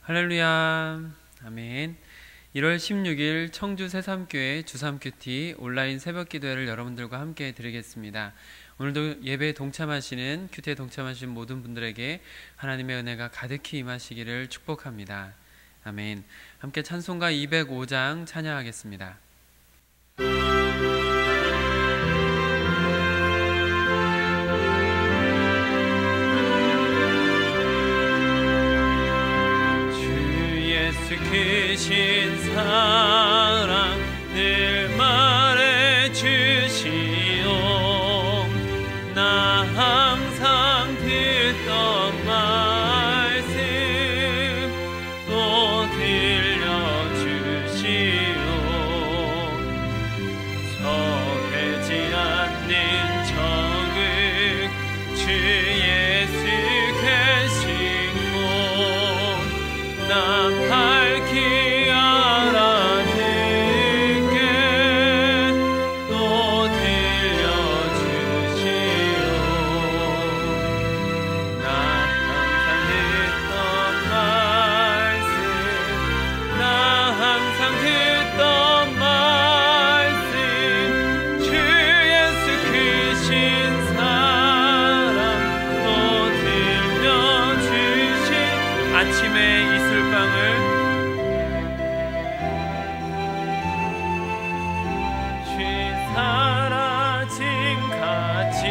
할렐루야. 아멘. 1월 16일 청주 새삼교회 주삼큐티 온라인 새벽기도회를 여러분들과 함께 드리겠습니다. 오늘도 예배에 동참하시는 큐티에 동참하신 모든 분들에게 하나님의 은혜가 가득히 임하시기를 축복합니다. 아멘. 함께 찬송가 205장 찬양하겠습니다. 크신 사랑 늘 말해주시오. 나 항상 듣던 말씀 또 들려주시오. 서되지 않는 정을 주 예수 계신 곳 나 밝히 알아듣게 또 들려주시오. 나 항상 듣던 말씀 나 항상 듣던 말씀 주 예수 크신 사랑 또 들려주신 아침에 이슬방을 쉰 사라짐 같이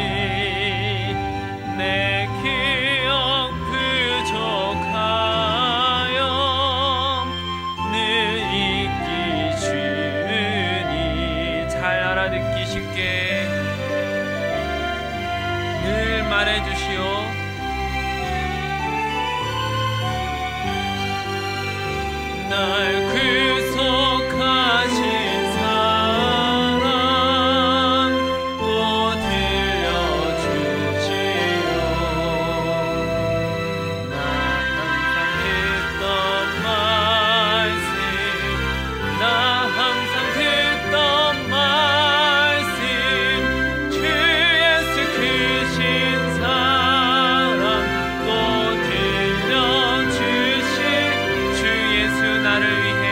내 기억 부족하여 늘 잊기 쉬우니 잘 알아듣기 쉽게 늘 말해주시오. 날 구속하신 사랑 또 들려주시오. 나 항상 듣던 말씀 나 항상 듣던 말씀 주 예수 크신 사랑 또 들려주신 주 예수 나를 위해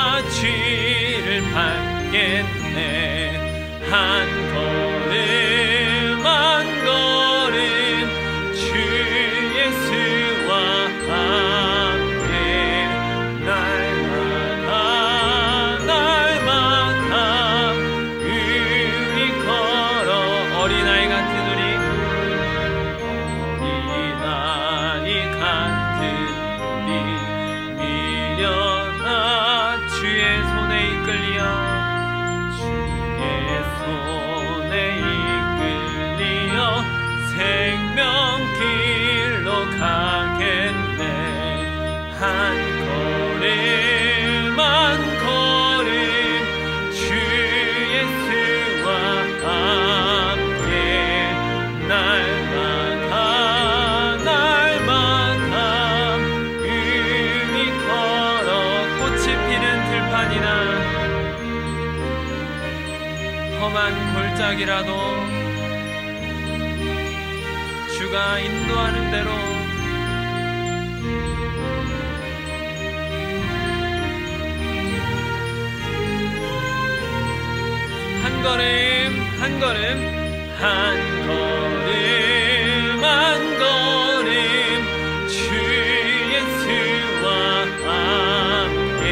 팔자취를 받겠네. 한 걸음 한 걸음 주 예수와 함께 날마다 날마다 우리 걸어 어린아이 같은 어린아이 같은 우리 미련한 주의 손에 이끌려 손에 이끌려 생명길로 가겠네. 한 걸음 한 걸음 주 예수와 함께 날마다 날마다 우리 걸어 꽃이 피는 들판이나 험한 골짜기라도 주가 인도하는 대로 한 걸음 한 걸음 한 걸음 한 걸음 주 예수와 함께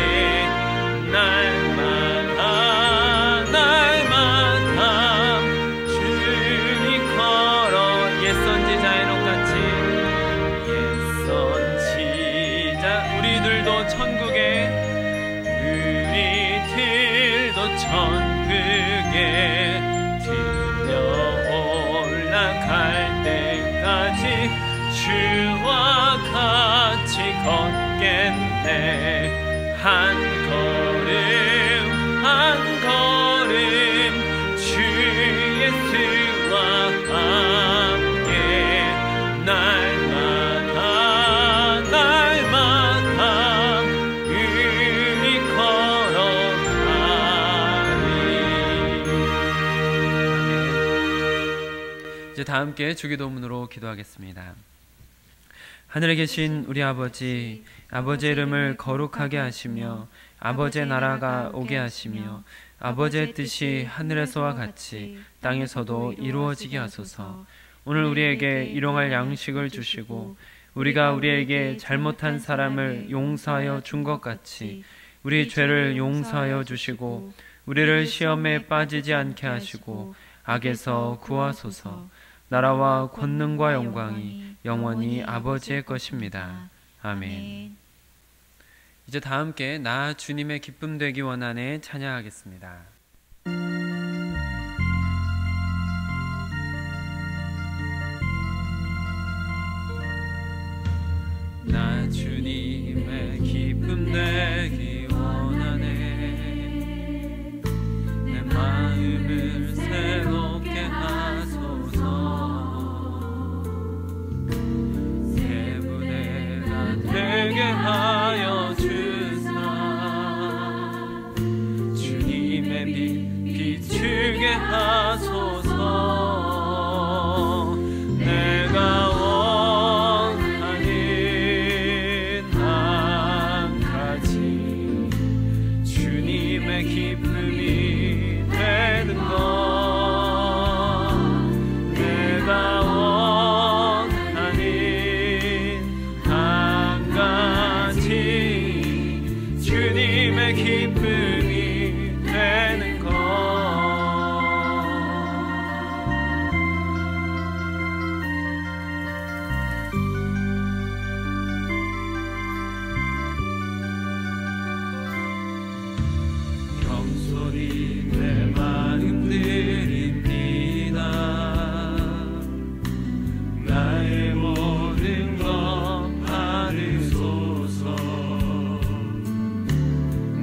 날마다 날마다 주니 걸어 옛선 지자의록같이 옛선 지자 우리들도 천국에 우리들도 천국에 들려 올라갈 때까지 주와 같이 걷겠네. 한 걸음 한 걸음 주 예수와 함께 날마다 날마다 우리 걸어가리. 이제 다 함께 주기도문으로 기도하겠습니다. 하늘에 계신 우리 아버지, 아버지의 이름을 거룩하게 하시며 아버지의 나라가 오게 하시며 아버지의 뜻이 하늘에서와 같이 땅에서도 이루어지게 하소서. 오늘 우리에게 일용할 양식을 주시고 우리가 우리에게 잘못한 사람을 용서하여 준 것 같이 우리 죄를 용서하여 주시고 우리를 시험에 빠지지 않게 하시고 악에서 구하소서. 나라와 권능과 영광이 영원히 아버지의 것입니다. 아멘. 이제 다 함께 나 주님의 기쁨 되기 원하네 찬양하겠습니다. 나 주님의 기쁨 되기 원하네. 내 마음을 새롭게 하소서. 새 부대가 되게 하여 주사. 주님의 빛 비추게 하소서. 내가 원하는 한 가지 주님의 기쁨이 되는 것. 내가 원하는 한 가지 주님의 기쁨이 되는 것. 겸손히 내 마음 드립니다. 나의 모든 것 받으소서.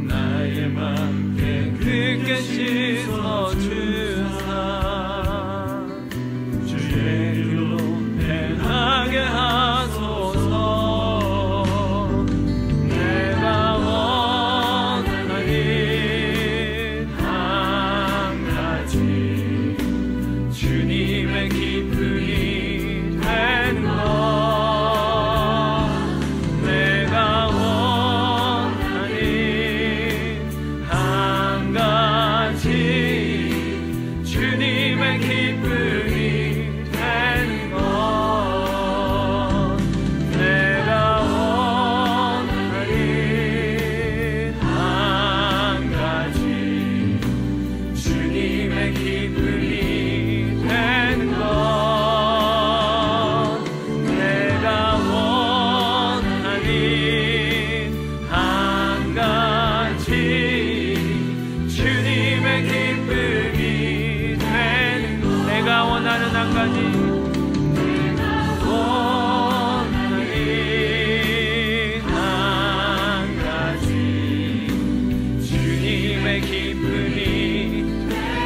나의 맘 깨끗게 씻어 주사. 주의 길로 행하게 하소서. 내가 원하는 한 가지 주님의 기쁨이 되는 것. 내가 원하는 기쁨이 되는 것 내가 원하는 한 가지 주님의 기쁨이 되는 것 내가 원하는 한 가지 주님의 기쁨이 되는 것 내가 원하는 한 가지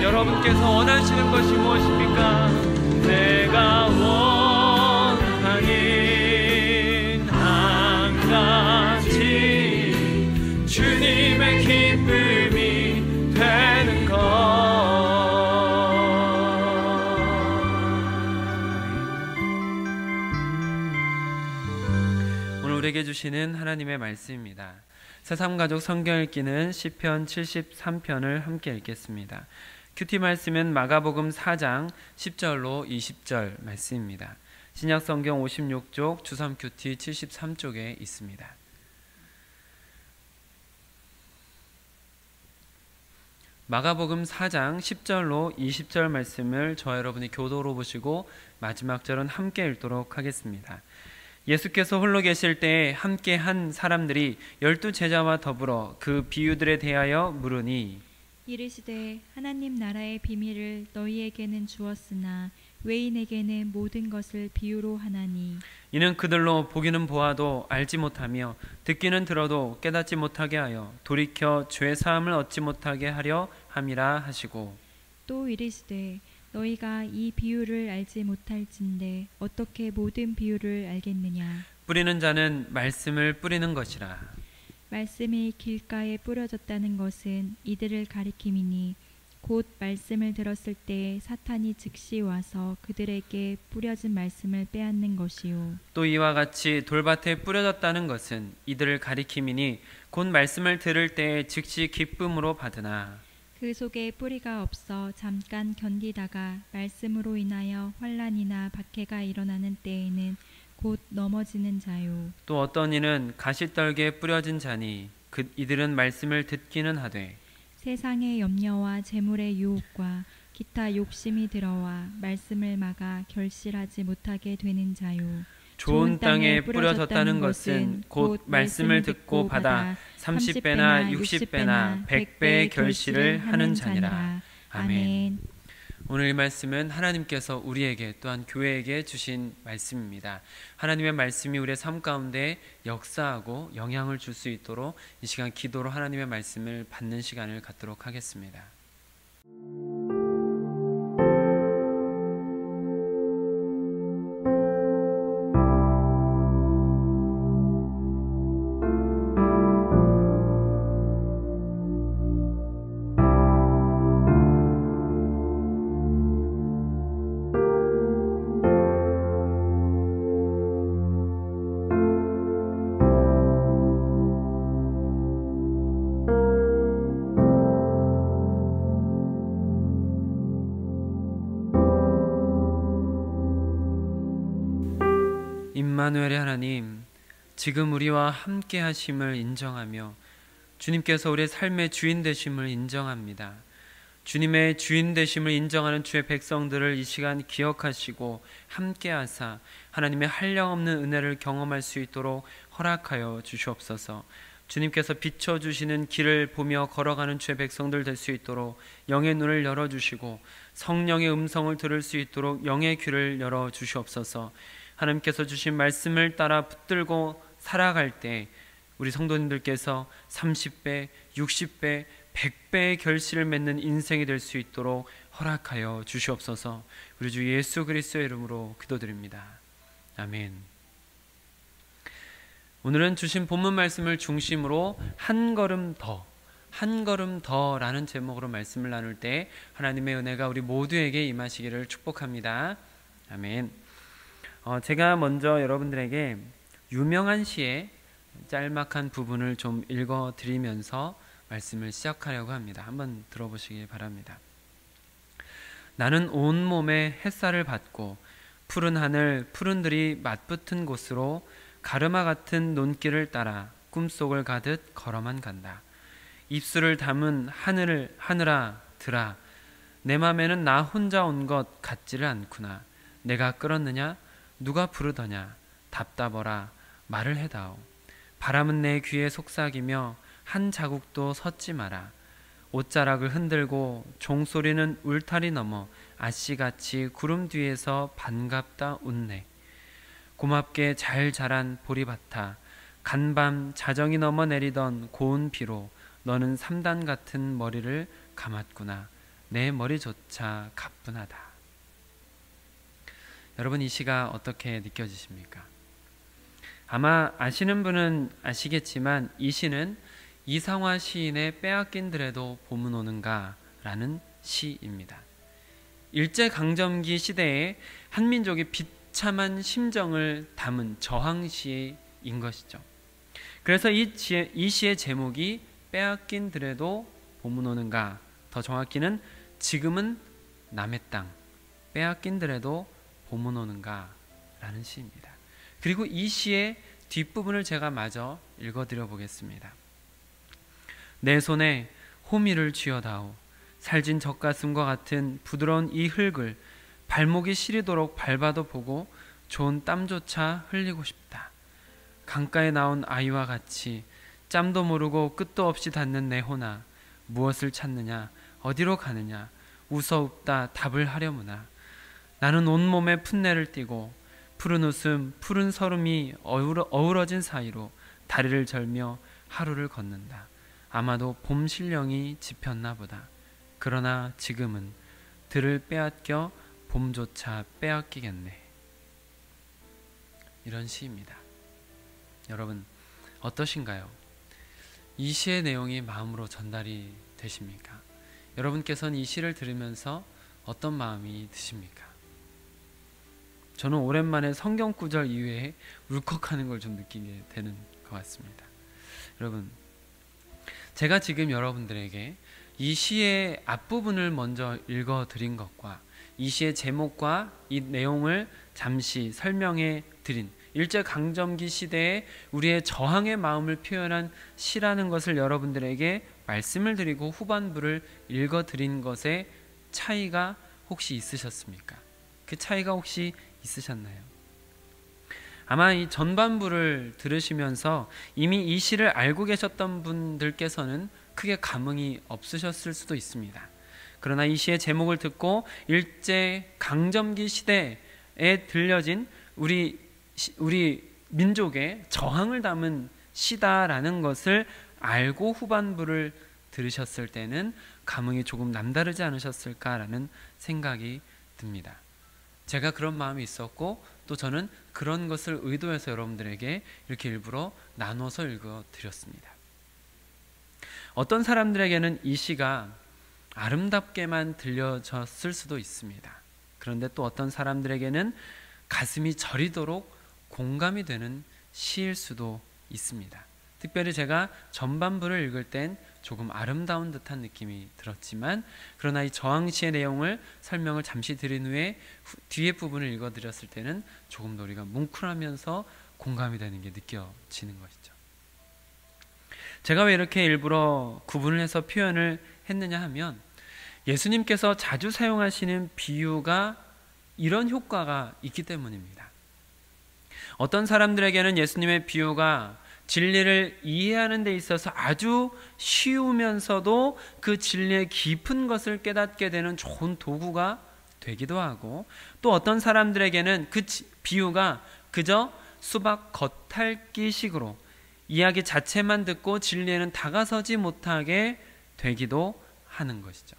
여러분께서 원하시는 것이 무엇입니까? 내가 원하는 한 가지 주님의 기쁨이 되는 것 오늘 우리에게 주시는 하나님의 말씀입니다. 새삼가족 성경 읽기는 시편 73편을 함께 읽겠습니다. 큐티 말씀은 마가복음 4장 10절로 20절 말씀입니다. 신약성경 56쪽, 주삼 큐티 73쪽에 있습니다. 마가복음 4장 10절로 20절 말씀을 저와 여러분이 교도로 보시고 마지막 절은 함께 읽도록 하겠습니다. 예수께서 홀로 계실 때에 함께 한 사람들이 12제자와 더불어 그 비유들에 대하여 물으니 이르시되 하나님 나라의 비밀을 너희에게는 주었으나 외인에게는 모든 것을 비유로 하나니 이는 그들로 보기는 보아도 알지 못하며 듣기는 들어도 깨닫지 못하게 하여 돌이켜 죄 사함을 얻지 못하게 하려 함이라 하시고 또 이르시되 너희가 이 비유를 알지 못할진대 어떻게 모든 비유를 알겠느냐 뿌리는 자는 말씀을 뿌리는 것이라 말씀이 길가에 뿌려졌다는 것은 이들을 가리킴이니 곧 말씀을 들었을 때 사탄이 즉시 와서 그들에게 뿌려진 말씀을 빼앗는 것이요 또 이와 같이 돌밭에 뿌려졌다는 것은 이들을 가리킴이니 곧 말씀을 들을 때에 즉시 기쁨으로 받으나 그 속에 뿌리가 없어 잠깐 견디다가 말씀으로 인하여 환난이나 박해가 일어나는 때에는 곧 넘어지는 자요 또 어떤 이는 가시떨기에 뿌려진 자니 이들은 말씀을 듣기는 하되 세상의 염려와 재물의 유혹과 기타 욕심이 들어와 말씀을 막아 결실하지 못하게 되는 자요 좋은 땅에 뿌려졌다는 것은 곧 말씀을 듣고 받아 30배나 60배나 100배의 결실을 하는 자니라. 아멘. 오늘 이 말씀은 하나님께서 우리에게 또한 교회에게 주신 말씀입니다. 하나님의 말씀이 우리의 삶 가운데 역사하고 영향을 줄 수 있도록 이 시간 기도로 하나님의 말씀을 받는 시간을 갖도록 하겠습니다. 임마누엘의 하나님, 지금 우리와 함께 하심을 인정하며 주님께서 우리의 삶의 주인 되심을 인정합니다. 주님의 주인 되심을 인정하는 주의 백성들을 이 시간 기억하시고 함께 하사 하나님의 한량없는 은혜를 경험할 수 있도록 허락하여 주시옵소서. 주님께서 비춰주시는 길을 보며 걸어가는 주의 백성들 될 수 있도록 영의 눈을 열어주시고 성령의 음성을 들을 수 있도록 영의 귀를 열어주시옵소서. 하나님께서 주신 말씀을 따라 붙들고 살아갈 때 우리 성도님들께서 30배, 60배, 100배의 결실을 맺는 인생이 될 수 있도록 허락하여 주시옵소서. 우리 주 예수 그리스도의 이름으로 기도드립니다. 아멘. 오늘은 주신 본문 말씀을 중심으로 한 걸음 더라는 제목으로 말씀을 나눌 때 하나님의 은혜가 우리 모두에게 임하시기를 축복합니다. 아멘. 제가 먼저 여러분들에게 유명한 시의 짤막한 부분을 좀 읽어드리면서 말씀을 시작하려고 합니다. 한번 들어보시기 바랍니다. 나는 온몸에 햇살을 받고 푸른 하늘, 푸른 들이 맞붙은 곳으로 가르마 같은 논길을 따라 꿈속을 가듯 걸어만 간다. 입술을 담은 하늘아 들아, 내 맘에는 나 혼자 온 것 같지를 않구나. 내가 끌었느냐? 누가 부르더냐? 답답어라 말을 해다오. 바람은 내 귀에 속삭이며 한 자국도 섰지 마라. 옷자락을 흔들고 종소리는 울타리 넘어 아씨같이 구름 뒤에서 반갑다 웃네. 고맙게 잘 자란 보리밭아, 간밤 자정이 넘어 내리던 고운 비로 너는 3단 같은 머리를 감았구나. 내 머리조차 가뿐하다. 여러분, 이 시가 어떻게 느껴지십니까? 아마 아시는 분은 아시겠지만 이 시는 이상화 시인의 빼앗긴들에도 봄은 오는가 라는 시입니다. 일제강점기 시대에 한민족의 비참한 심정을 담은 저항시인 것이죠. 그래서 이 시의 제목이 빼앗긴들에도 봄은 오는가, 더 정확히는 지금은 남의 땅, 빼앗긴들에도 봄은 오는가 라는 시입니다. 그리고 이 시의 뒷부분을 제가 마저 읽어드려 보겠습니다. 내 손에 호미를 쥐어다오. 살진 젖가슴과 같은 부드러운 이 흙을 발목이 시리도록 밟아도 보고 좋은 땀조차 흘리고 싶다. 강가에 나온 아이와 같이 짬도 모르고 끝도 없이 닿는 내 호나, 무엇을 찾느냐, 어디로 가느냐, 웃어 웃다 답을 하려무나. 나는 온몸에 풋내를 띠고 푸른 웃음, 푸른 서름이 어우러진 사이로 다리를 절며 하루를 걷는다. 아마도 봄 신령이 집혔나 보다. 그러나 지금은 들을 빼앗겨 봄조차 빼앗기겠네. 이런 시입니다. 여러분, 어떠신가요? 이 시의 내용이 마음으로 전달이 되십니까? 여러분께서는 이 시를 들으면서 어떤 마음이 드십니까? 저는 오랜만에 성경 구절 이외에 울컥하는 걸 좀 느끼게 되는 것 같습니다. 여러분, 제가 지금 여러분들에게 이 시의 앞부분을 먼저 읽어드린 것과 이 시의 제목과 이 내용을 잠시 설명해 드린 일제강점기 시대에 우리의 저항의 마음을 표현한 시라는 것을 여러분들에게 말씀을 드리고 후반부를 읽어드린 것에 차이가 혹시 있으셨습니까? 그 차이가 혹시 있으셨나요? 아마 이 전반부를 들으시면서 이미 이 시를 알고 계셨던 분들께서는 크게 감흥이 없으셨을 수도 있습니다. 그러나 이 시의 제목을 듣고 일제강점기 시대에 들려진 우리 민족의 저항을 담은 시다라는 것을 알고 후반부를 들으셨을 때는 감흥이 조금 남다르지 않으셨을까라는 생각이 듭니다. 제가 그런 마음이 있었고 또 저는 그런 것을 의도해서 여러분들에게 이렇게 일부러 나눠서 읽어드렸습니다. 어떤 사람들에게는 이 시가 아름답게만 들려졌을 수도 있습니다. 그런데 또 어떤 사람들에게는 가슴이 저리도록 공감이 되는 시일 수도 있습니다. 특별히 제가 전반부를 읽을 땐 조금 아름다운 듯한 느낌이 들었지만, 그러나 이 저항시의 내용을 설명을 잠시 드린 후에 뒤에 부분을 읽어드렸을 때는 조금 더 우리가 뭉클하면서 공감이 되는 게 느껴지는 것이죠. 제가 왜 이렇게 일부러 구분을 해서 표현을 했느냐 하면, 예수님께서 자주 사용하시는 비유가 이런 효과가 있기 때문입니다. 어떤 사람들에게는 예수님의 비유가 진리를 이해하는 데 있어서 아주 쉬우면서도 그 진리의 깊은 것을 깨닫게 되는 좋은 도구가 되기도 하고, 또 어떤 사람들에게는 그 비유가 그저 수박 겉핥기식으로 이야기 자체만 듣고 진리에는 다가서지 못하게 되기도 하는 것이죠.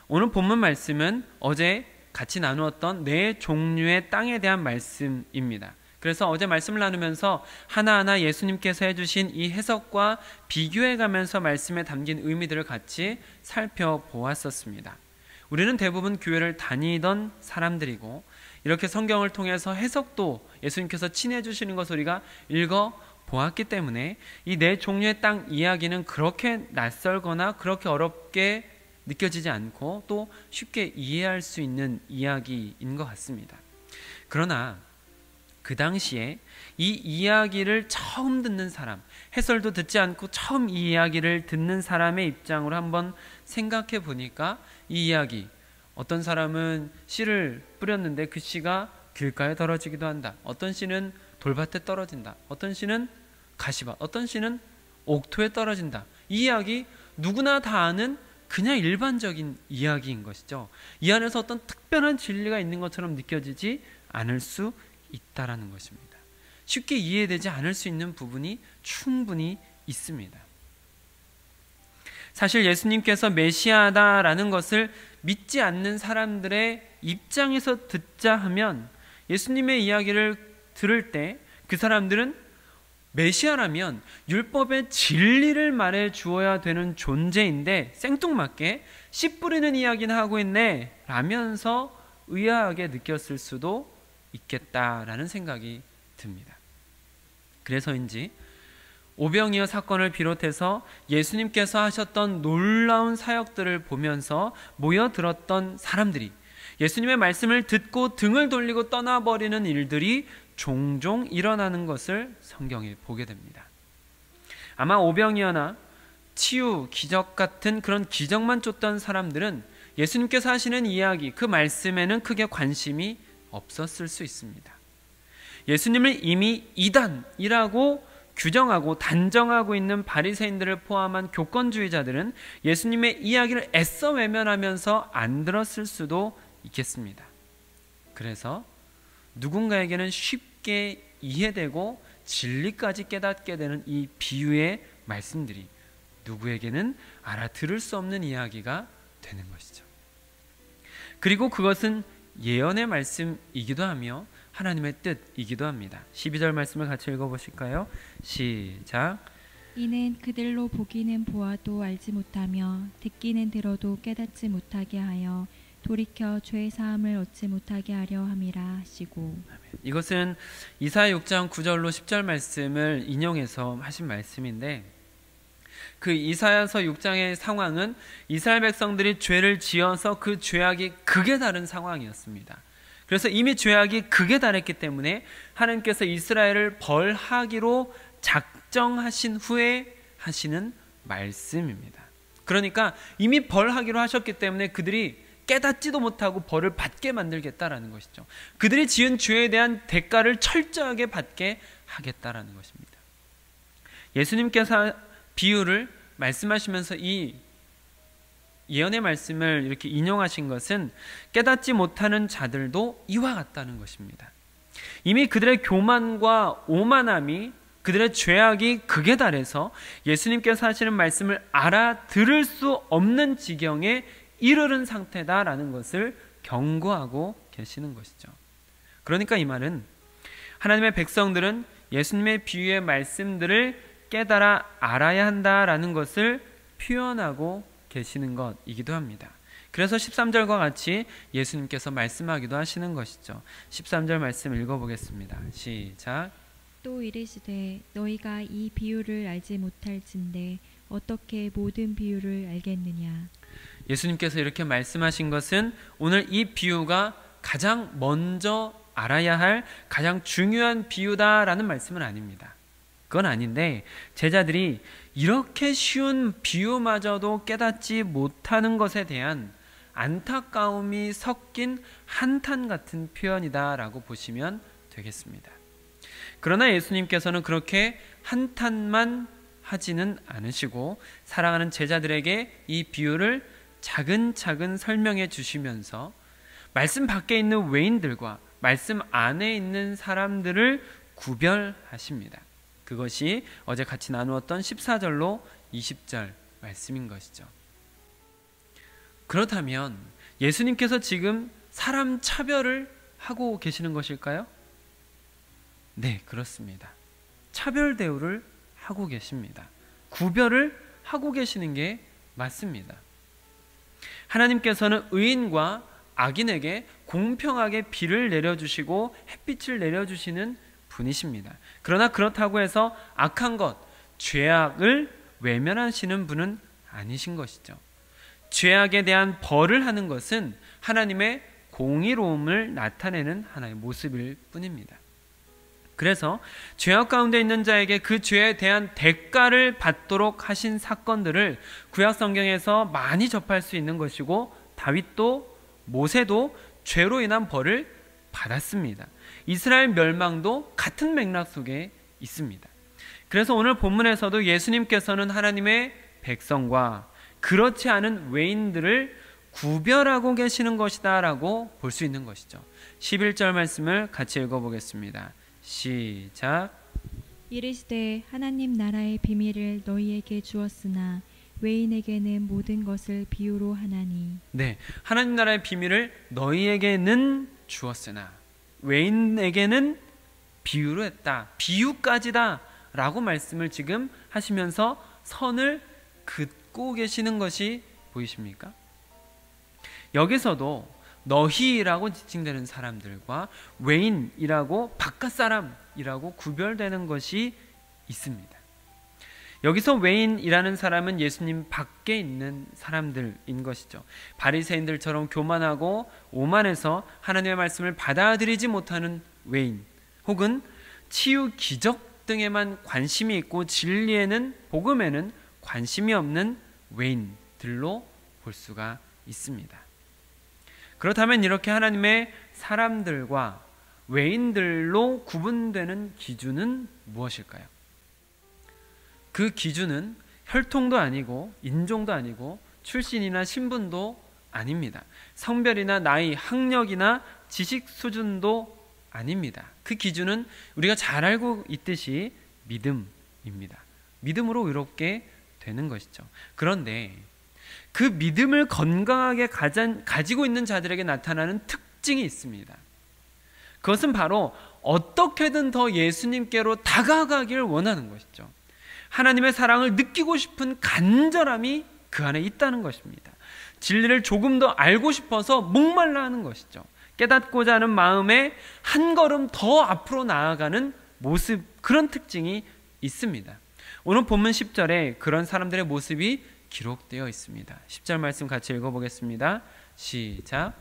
오늘 본문 말씀은 어제 같이 나누었던 네 종류의 땅에 대한 말씀입니다. 그래서 어제 말씀을 나누면서 하나하나 예수님께서 해주신 이 해석과 비교해가면서 말씀에 담긴 의미들을 같이 살펴보았었습니다. 우리는 대부분 교회를 다니던 사람들이고, 이렇게 성경을 통해서 해석도 예수님께서 친해 주시는 것을 우리가 읽어보았기 때문에 이 네 종류의 땅 이야기는 그렇게 낯설거나 그렇게 어렵게 느껴지지 않고 또 쉽게 이해할 수 있는 이야기인 것 같습니다. 그러나 그 당시에 이 이야기를 처음 듣는 사람, 해설도 듣지 않고 처음 이 이야기를 듣는 사람의 입장으로 한번 생각해 보니까 이 이야기, 어떤 사람은 씨를 뿌렸는데 그 씨가 길가에 떨어지기도 한다. 어떤 씨는 돌밭에 떨어진다. 어떤 씨는 가시밭, 어떤 씨는 옥토에 떨어진다. 이 이야기 누구나 다 아는 그냥 일반적인 이야기인 것이죠. 이 안에서 어떤 특별한 진리가 있는 것처럼 느껴지지 않을 수 있다라는 것입니다. 쉽게 이해되지 않을 수 있는 부분이 충분히 있습니다. 사실 예수님께서 메시아다라는 것을 믿지 않는 사람들의 입장에서 듣자 하면 예수님의 이야기를 들을 때 그 사람들은 메시아라면 율법의 진리를 말해 주어야 되는 존재인데 생뚱맞게 씨 뿌리는 이야기는 하고 있네 라면서 의아하게 느꼈을 수도 있겠다라는 생각이 듭니다. 그래서인지 오병이어 사건을 비롯해서 예수님께서 하셨던 놀라운 사역들을 보면서 모여들었던 사람들이 예수님의 말씀을 듣고 등을 돌리고 떠나버리는 일들이 종종 일어나는 것을 성경에 보게 됩니다. 아마 오병이어나 치유, 기적 같은 그런 기적만 쫓던 사람들은 예수님께서 하시는 이야기, 그 말씀에는 크게 관심이 없었을 수 있습니다. 예수님을 이미 이단이라고 규정하고 단정하고 있는 바리새인들을 포함한 교권주의자들은 예수님의 이야기를 애써 외면하면서 안 들었을 수도 있겠습니다. 그래서 누군가에게는 쉽게 이해되고 진리까지 깨닫게 되는 이 비유의 말씀들이 누구에게는 알아들을 수 없는 이야기가 되는 것이죠. 그리고 그것은 예언의 말씀이기도 하며 하나님의 뜻이기도 합니다. 12절 말씀을 같이 읽어보실까요? 시작. 이는 그들로 보기는 보아도 알지 못하며 듣기는 들어도 깨닫지 못하게 하여 돌이켜 죄 사함을 얻지 못하게 하려 함이라 하시고. 이것은 이사야 6장 9절로 10절 말씀을 인용해서 하신 말씀인데, 그 이사야서 6장의 상황은 이스라엘 백성들이 죄를 지어서 그 죄악이 극에 달한 상황이었습니다. 그래서 이미 죄악이 극에 달했기 때문에 하나님께서 이스라엘을 벌하기로 작정하신 후에 하시는 말씀입니다. 그러니까 이미 벌하기로 하셨기 때문에 그들이 깨닫지도 못하고 벌을 받게 만들겠다라는 것이죠. 그들이 지은 죄에 대한 대가를 철저하게 받게 하겠다라는 것입니다. 예수님께서 비유를 말씀하시면서 이 예언의 말씀을 이렇게 인용하신 것은 깨닫지 못하는 자들도 이와 같다는 것입니다. 이미 그들의 교만과 오만함이, 그들의 죄악이 극에 달해서 예수님께서 하시는 말씀을 알아들을 수 없는 지경에 이르는 상태다라는 것을 경고하고 계시는 것이죠. 그러니까 이 말은 하나님의 백성들은 예수님의 비유의 말씀들을 깨달아 알아야 한다라는 것을 표현하고 계시는 것이기도 합니다. 그래서 13절과 같이 예수님께서 말씀하기도 하시는 것이죠. 13절 말씀 읽어보겠습니다. 시작. 또 이르시되 너희가 이 비유를 알지 못할진대 어떻게 모든 비유를 알겠느냐. 예수님께서 이렇게 말씀하신 것은 오늘 이 비유가 가장 먼저 알아야 할 가장 중요한 비유다라는 말씀은 아닙니다. 그건 아닌데 제자들이 이렇게 쉬운 비유마저도 깨닫지 못하는 것에 대한 안타까움이 섞인 한탄 같은 표현이다라고 보시면 되겠습니다. 그러나 예수님께서는 그렇게 한탄만 하지는 않으시고 사랑하는 제자들에게 이 비유를 차근차근 설명해 주시면서 말씀 밖에 있는 외인들과 말씀 안에 있는 사람들을 구별하십니다. 그것이 어제 같이 나누었던 14절로 20절 말씀인 것이죠. 그렇다면 예수님께서 지금 사람 차별을 하고 계시는 것일까요? 네, 그렇습니다. 차별 대우를 하고 계십니다. 구별을 하고 계시는 게 맞습니다. 하나님께서는 의인과 악인에게 공평하게 비를 내려주시고 햇빛을 내려주시는 분이십니다. 그러나 그렇다고 해서 악한 것, 죄악을 외면하시는 분은 아니신 것이죠. 죄악에 대한 벌을 하는 것은 하나님의 공의로움을 나타내는 하나의 모습일 뿐입니다. 그래서 죄악 가운데 있는 자에게 그 죄에 대한 대가를 받도록 하신 사건들을 구약 성경에서 많이 접할 수 있는 것이고, 다윗도 모세도 죄로 인한 벌을 받았습니다. 이스라엘 멸망도 같은 맥락 속에 있습니다. 그래서 오늘 본문에서도 예수님께서는 하나님의 백성과 그렇지 않은 외인들을 구별하고 계시는 것이다 라고 볼 수 있는 것이죠. 11절 말씀을 같이 읽어보겠습니다. 시작. 이르시되 하나님 나라의 비밀을 너희에게 주었으나 외인에게는 모든 것을 비유로 하나니. 네, 하나님 나라의 비밀을 너희에게는 주었으나 외인에게는 비유로 했다, 비유까지다 라고 말씀을 지금 하시면서 선을 긋고 계시는 것이 보이십니까? 여기서도 너희라고 지칭되는 사람들과 외인이라고 바깥 사람이라고 구별되는 것이 있습니다. 여기서 외인이라는 사람은 예수님 밖에 있는 사람들인 것이죠. 바리새인들처럼 교만하고 오만해서 하나님의 말씀을 받아들이지 못하는 외인, 혹은 치유 기적 등에만 관심이 있고 진리에는, 복음에는 관심이 없는 외인들로 볼 수가 있습니다. 그렇다면 이렇게 하나님의 사람들과 외인들로 구분되는 기준은 무엇일까요? 그 기준은 혈통도 아니고 인종도 아니고 출신이나 신분도 아닙니다. 성별이나 나이, 학력이나 지식 수준도 아닙니다. 그 기준은 우리가 잘 알고 있듯이 믿음입니다. 믿음으로 의롭게 되는 것이죠. 그런데 그 믿음을 건강하게 가지고 있는 자들에게 나타나는 특징이 있습니다. 그것은 바로 어떻게든 더 예수님께로 다가가길 원하는 것이죠. 하나님의 사랑을 느끼고 싶은 간절함이 그 안에 있다는 것입니다. 진리를 조금 더 알고 싶어서 목말라 하는 것이죠. 깨닫고자 하는 마음에 한 걸음 더 앞으로 나아가는 모습, 그런 특징이 있습니다. 오늘 본문 10절에 그런 사람들의 모습이 기록되어 있습니다. 10절 말씀 같이 읽어보겠습니다. 시작.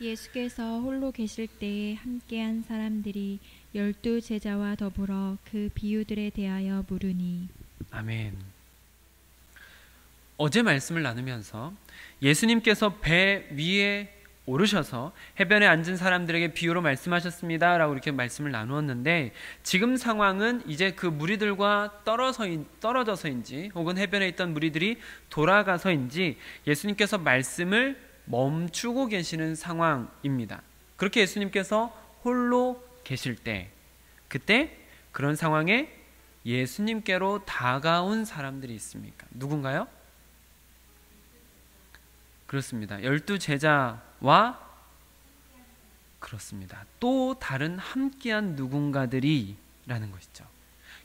예수께서 홀로 계실 때에 함께한 사람들이 12 제자와 더불어 그 비유들에 대하여 물으니. 아멘. 어제 말씀을 나누면서 예수님께서 배 위에 오르셔서 해변에 앉은 사람들에게 비유로 말씀하셨습니다 라고 이렇게 말씀을 나누었는데, 지금 상황은 이제 그 무리들과 떨어져서인지 혹은 해변에 있던 무리들이 돌아가서인지 예수님께서 말씀을 멈추고 계시는 상황입니다. 그렇게 예수님께서 홀로 계실 때, 그때 그런 상황에 예수님께로 다가온 사람들이 있습니까? 누군가요? 그렇습니다. 12 제자와 그렇습니다. 또 다른 함께한 누군가들이라는 것이죠.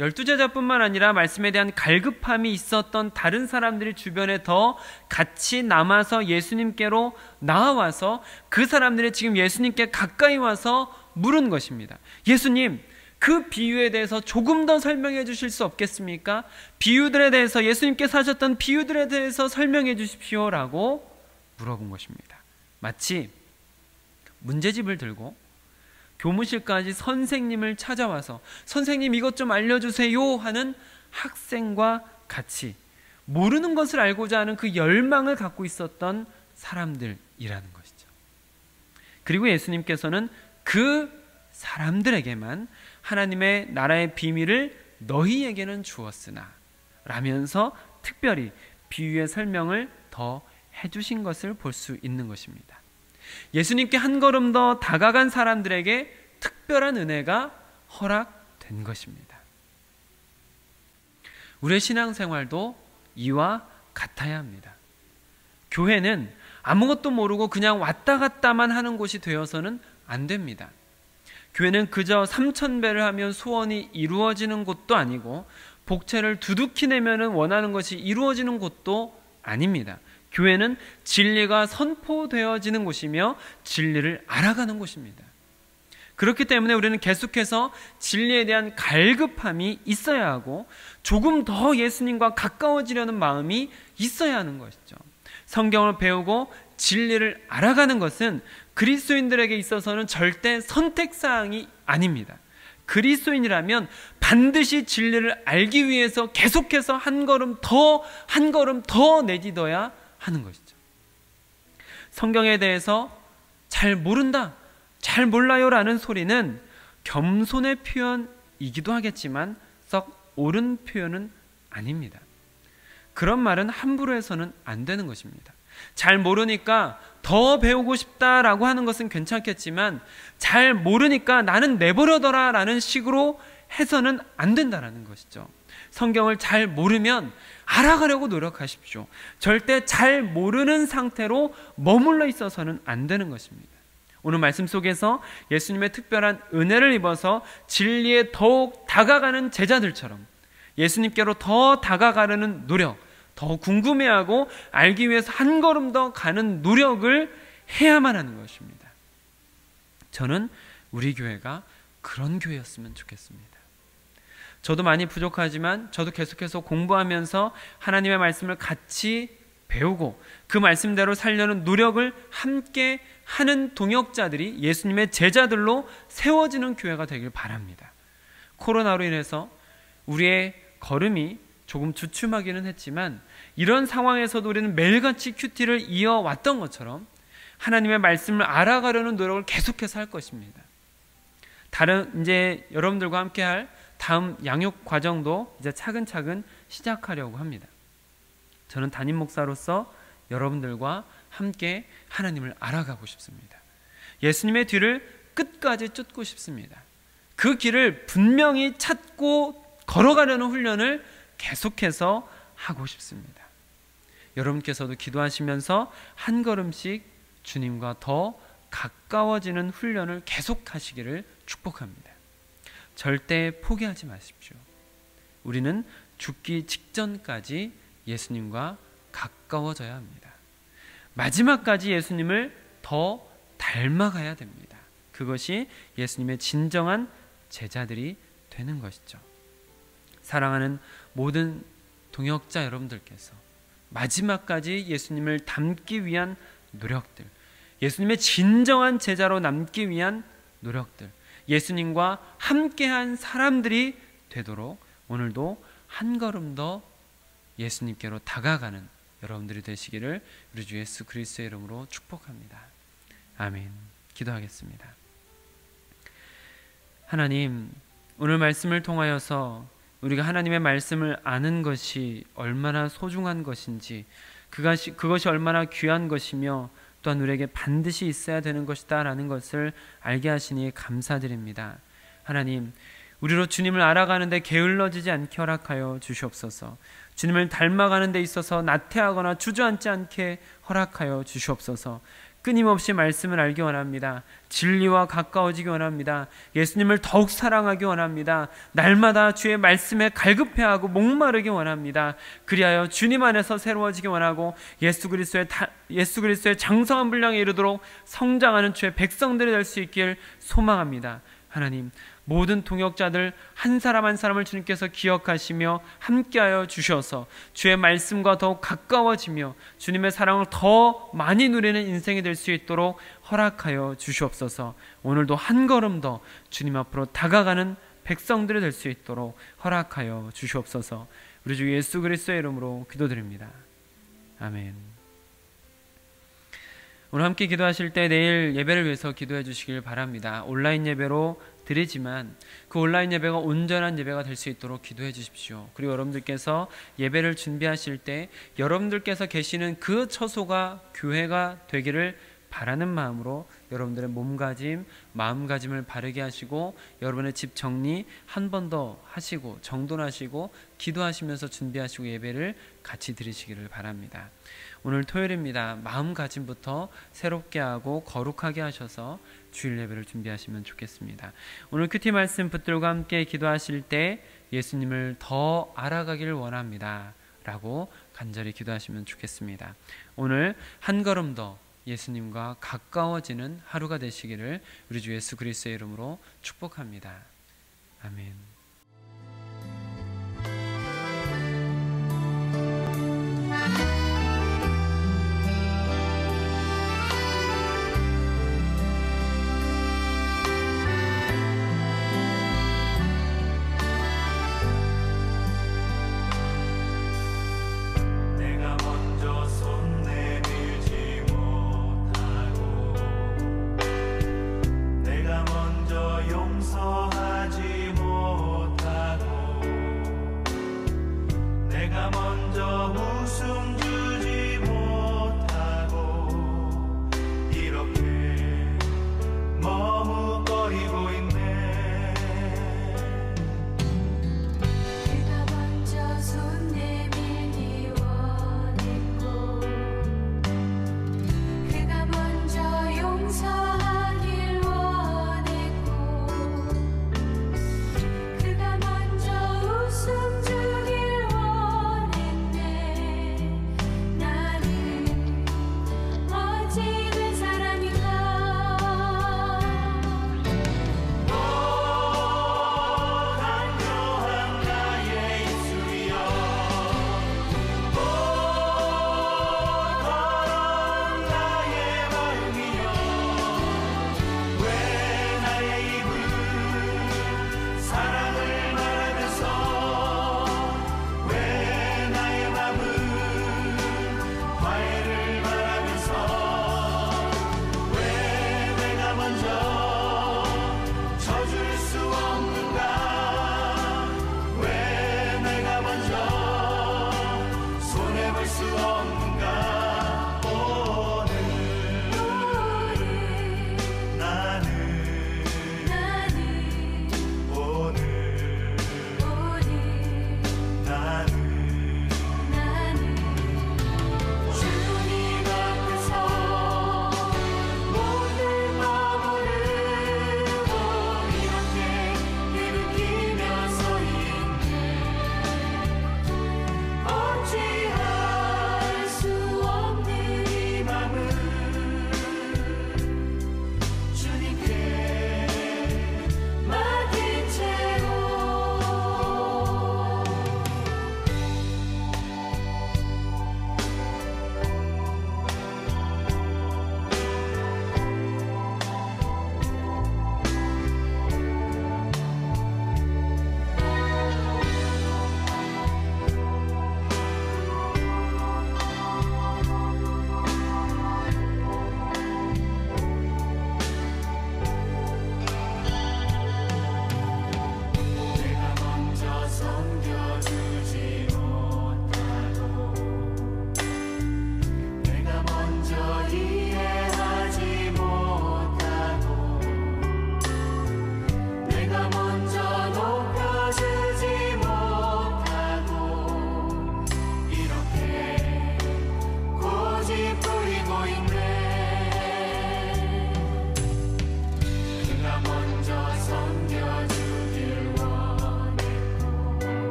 12 제자뿐만 아니라 말씀에 대한 갈급함이 있었던 다른 사람들이 주변에 더 같이 남아서 예수님께로 나와서 그 사람들이 지금 예수님께 가까이 와서 물은 것입니다. 예수님, 그 비유에 대해서 조금 더 설명해 주실 수 없겠습니까? 비유들에 대해서, 예수님께서 하셨던 비유들에 대해서 설명해 주십시오라고 물어본 것입니다. 마치 문제집을 들고 교무실까지 선생님을 찾아와서 선생님 이것 좀 알려주세요 하는 학생과 같이 모르는 것을 알고자 하는 그 열망을 갖고 있었던 사람들이라는 것이죠. 그리고 예수님께서는 그 사람들에게만 하나님의 나라의 비밀을 너희에게는 주었으나 라면서 특별히 비유의 설명을 더 해주신 것을 볼 수 있는 것입니다. 예수님께 한 걸음 더 다가간 사람들에게 특별한 은혜가 허락된 것입니다. 우리의 신앙생활도 이와 같아야 합니다. 교회는 아무것도 모르고 그냥 왔다 갔다만 하는 곳이 되어서는 안 됩니다. 교회는 그저 3,000배를 하면 소원이 이루어지는 곳도 아니고 복채를 두둑히 내면 원하는 것이 이루어지는 곳도 아닙니다. 교회는 진리가 선포되어지는 곳이며 진리를 알아가는 곳입니다. 그렇기 때문에 우리는 계속해서 진리에 대한 갈급함이 있어야 하고 조금 더 예수님과 가까워지려는 마음이 있어야 하는 것이죠. 성경을 배우고 진리를 알아가는 것은 그리스도인들에게 있어서는 절대 선택사항이 아닙니다. 그리스도인이라면 반드시 진리를 알기 위해서 계속해서 한 걸음 더 내딛어야 하는 것이죠. 성경에 대해서 잘 모른다, 잘 몰라요라는 소리는 겸손의 표현이기도 하겠지만 썩 옳은 표현은 아닙니다. 그런 말은 함부로 해서는 안 되는 것입니다. 잘 모르니까 더 배우고 싶다라고 하는 것은 괜찮겠지만 잘 모르니까 나는 내버려둬라 라는 식으로 해서는 안 된다라는 것이죠. 성경을 잘 모르면 알아가려고 노력하십시오. 절대 잘 모르는 상태로 머물러 있어서는 안 되는 것입니다. 오늘 말씀 속에서 예수님의 특별한 은혜를 입어서 진리에 더욱 다가가는 제자들처럼 예수님께로 더 다가가려는 노력, 더 궁금해하고 알기 위해서 한 걸음 더 가는 노력을 해야만 하는 것입니다. 저는 우리 교회가 그런 교회였으면 좋겠습니다. 저도 많이 부족하지만 저도 계속해서 공부하면서 하나님의 말씀을 같이 배우고 그 말씀대로 살려는 노력을 함께 하는 동역자들이 예수님의 제자들로 세워지는 교회가 되길 바랍니다. 코로나로 인해서 우리의 걸음이 조금 주춤하기는 했지만 이런 상황에서도 우리는 매일같이 큐티를 이어왔던 것처럼 하나님의 말씀을 알아가려는 노력을 계속해서 할 것입니다. 이제 여러분들과 함께 할 다음 양육 과정도 이제 차근차근 시작하려고 합니다. 저는 담임 목사로서 여러분들과 함께 하나님을 알아가고 싶습니다. 예수님의 뒤를 끝까지 쫓고 싶습니다. 그 길을 분명히 찾고 걸어가려는 훈련을 계속해서 하고 싶습니다. 여러분께서도 기도하시면서 한 걸음씩 주님과 더 가까워지는 훈련을 계속하시기를 축복합니다. 절대 포기하지 마십시오. 우리는 죽기 직전까지 예수님과 가까워져야 합니다. 마지막까지 예수님을 더 닮아가야 됩니다. 그것이 예수님의 진정한 제자들이 되는 것이죠. 사랑하는 모든 동역자 여러분들께서 마지막까지 예수님을 닮기 위한 노력들, 예수님의 진정한 제자로 남기 위한 노력들, 예수님과 함께한 사람들이 되도록 오늘도 한 걸음 더 예수님께로 다가가는 여러분들이 되시기를 우리 주 예수 그리스도의 이름으로 축복합니다. 아멘. 기도하겠습니다. 하나님, 오늘 말씀을 통하여서 우리가 하나님의 말씀을 아는 것이 얼마나 소중한 것인지, 그것이 얼마나 귀한 것이며 또한 우리에게 반드시 있어야 되는 것이다 라는 것을 알게 하시니 감사드립니다. 하나님, 우리로 주님을 알아가는데 게을러지지 않게 허락하여 주시옵소서. 주님을 닮아가는 데 있어서 나태하거나 주저앉지 않게 허락하여 주시옵소서. 끊임없이 말씀을 알기 원합니다. 진리와 가까워지기 원합니다. 예수님을 더욱 사랑하기 원합니다. 날마다 주의 말씀에 갈급해하고 목마르기 원합니다. 그리하여 주님 안에서 새로워지기 원하고 예수 그리스도의 장성한 분량에 이르도록 성장하는 주의 백성들이 될 수 있길 소망합니다. 하나님, 모든 동역자들 한 사람 한 사람을 주님께서 기억하시며 함께하여 주셔서 주의 말씀과 더욱 가까워지며 주님의 사랑을 더 많이 누리는 인생이 될 수 있도록 허락하여 주시옵소서. 오늘도 한 걸음 더 주님 앞으로 다가가는 백성들이 될 수 있도록 허락하여 주시옵소서. 우리 주 예수 그리스도의 이름으로 기도드립니다. 아멘. 오늘 함께 기도하실 때 내일 예배를 위해서 기도해 주시길 바랍니다. 온라인 예배로 드리지만 그 온라인 예배가 온전한 예배가 될 수 있도록 기도해 주십시오. 그리고 여러분들께서 예배를 준비하실 때 여러분들께서 계시는 그 처소가 교회가 되기를 바라는 마음으로 여러분들의 몸가짐, 마음가짐을 바르게 하시고 여러분의 집 정리 한 번 더 하시고 정돈하시고 기도하시면서 준비하시고 예배를 같이 드리시기를 바랍니다. 오늘 토요일입니다. 마음가짐부터 새롭게 하고 거룩하게 하셔서 주일 예배를 준비하시면 좋겠습니다. 오늘 큐티 말씀 붙들과 함께 기도하실 때 예수님을 더 알아가기를 원합니다 라고 간절히 기도하시면 좋겠습니다. 오늘 한 걸음 더 예수님과 가까워지는 하루가 되시기를 우리 주 예수 그리스도의 이름으로 축복합니다. 아멘.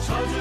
저주